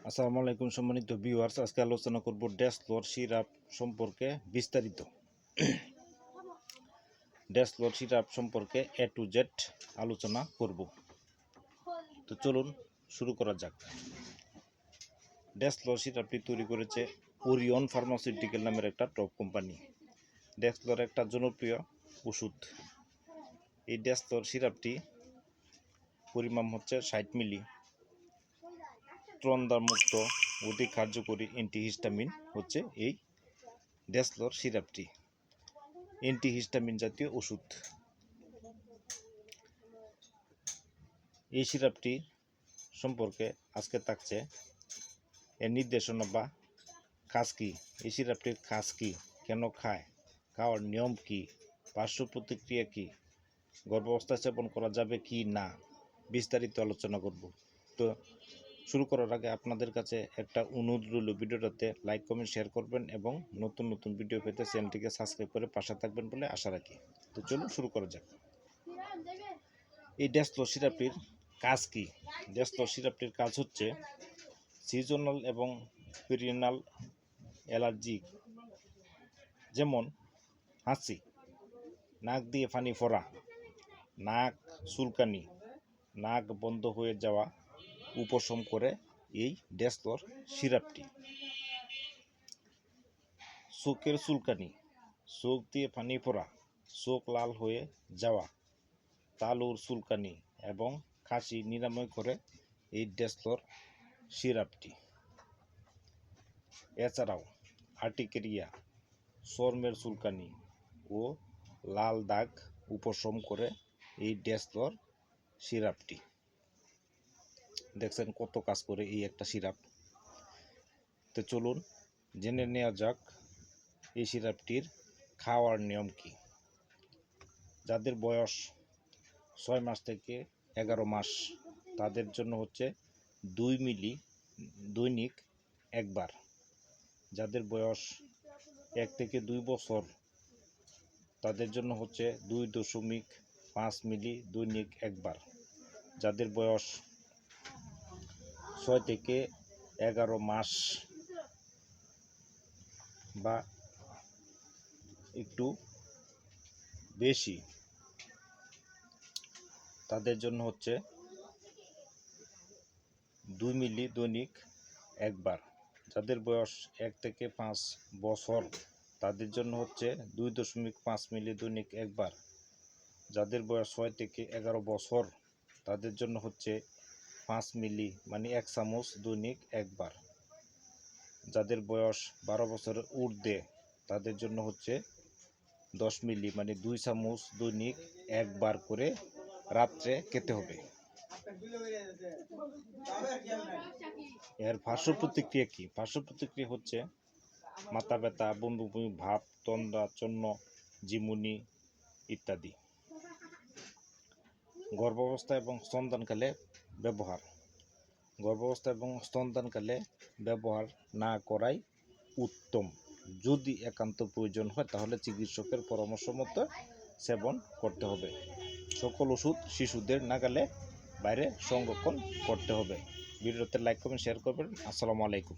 আসসালামু আলাইকুম সম্মানিত ভিউয়ার্স, আজকে আলোচনা করব ড্যাশলোর সিরাপ সম্পর্কে বিস্তারিত। ড্যাশলোর সিরাপ সম্পর্কে এ টু জেড আলোচনা করব। তো চলুন শুরু করা যাক। ড্যাশলোর সিরাপটি তৈরি করেছে ওরিয়ন ফার্মাসিউটিক্যাল নামের একটা টপ কোম্পানি। ড্যাশলোর একটা জনপ্রিয় ওষুধ। এই ড্যাশলোর সিরাপটি পরিমাণ হচ্ছে 60 মিলি। ত্রন্দামুক্ত অতি কার্যকরী অ্যান্টিহিস্টামিন হচ্ছে এই ড্যাশলোর সিরাপটি। অ্যান্টিহিস্টামিন জাতীয় ওষুধ। এই সিরাপটি সম্পর্কে আজকে থাকছে এর নির্দেশনা বা কাজ কী, এই সিরাপটির কাজ কী, কেন খায়, খাওয়ার নিয়ম কী, পার্শ্ব প্রতিক্রিয়া কী, গর্ভাবস্থায় সেবন করা যাবে কি না, বিস্তারিত আলোচনা করব। তো শুরু করার আগে আপনাদের কাছে একটা অনুরোধ রইল, ভিডিওটাতে লাইক কমেন্ট শেয়ার করবেন এবং নতুন নতুন ভিডিও পেতে চ্যানেলটিকে সাবস্ক্রাইব করে পাশে থাকবেন বলে আশা রাখি। তো চলুন শুরু করা যাক। এই ড্যাশলোর সিরাপটির কাজ কি? ড্যাশলোর সিরাপটির কাজ হচ্ছে সিজনাল এবং পেরিনাল অ্যালার্জি, যেমন হাঁচি, নাক দিয়ে পানি পড়া, নাক চুলকানি, নাক বন্ধ হয়ে যাওয়া উপশম করে এই ড্যাশলোর সিরাপটি। চোখের চুলকানি, চোখ দিয়ে পানি পড়া, চোখ লাল হয়ে যাওয়া, তালুর চুলকানি এবং কাশি নিরাময় করে এই ড্যাশলোর সিরাপটি। এছাড়াও আর্টিকেরিয়া, চর্মের চুলকানি ও লাল দাগ উপশম করে এই ড্যাশলোর সিরাপটি। দেখছেন কত কাজ করে এই একটা সিরাপ। তো চলুন জেনে নেওয়া যাক এই সিরাপটির খাওয়ার নিয়ম কি। যাদের বয়স 6 মাস থেকে 11 মাস তাদের জন্য হচ্ছে 2 মিলি দৈনিক একবার। যাদের বয়স 1 থেকে 2 বছর তাদের জন্য হচ্ছে 2.5 মিলি দৈনিক একবার। যাদের বয়স 6 থেকে 11 মাস বা একটু বেশি তাদের জন্য হচ্ছে 2 মিলি দৈনিক একবার। যাদের বয়স 1 থেকে 5 বছর তাদের জন্য হচ্ছে 2.5 মিলি দৈনিক একবার। যাদের বয়স 6 থেকে 11 বছর তাদের জন্য হচ্ছে 5 মিলি মানে 1 চামচ দৈনিক একবার। যাদের বয়স 12 বছরের ঊর্ধ্বে তাদের জন্য হচ্ছে 10 মিলি মানে 2 চামচ দৈনিক একবার করে রাত্রে খেতে হবে। এর পার্শ্ব প্রতিক্রিয়া কি? পার্শ্ব প্রতিক্রিয়া হচ্ছে মাথা ব্যথা, বমি বমি ভাব, তন্দ্রা, চন্ন, ঝিমুনি ইত্যাদি। গর্ভাবস্থা এবং স্তনদানকালে ব্যবহার। গর্ভাবস্থা এবং স্তনদানকালে ব্যবহার না করাই উত্তম। যদি একান্ত প্রয়োজন হয় তাহলে চিকিৎসকের পরামর্শ মতো সেবন করতে হবে। সকল ওষুধ শিশুদের নাগালে বাইরে সংরক্ষণ করতে হবে। ভিডিওতে লাইক কমেন্ট শেয়ার করবেন। আসসালামু আলাইকুম।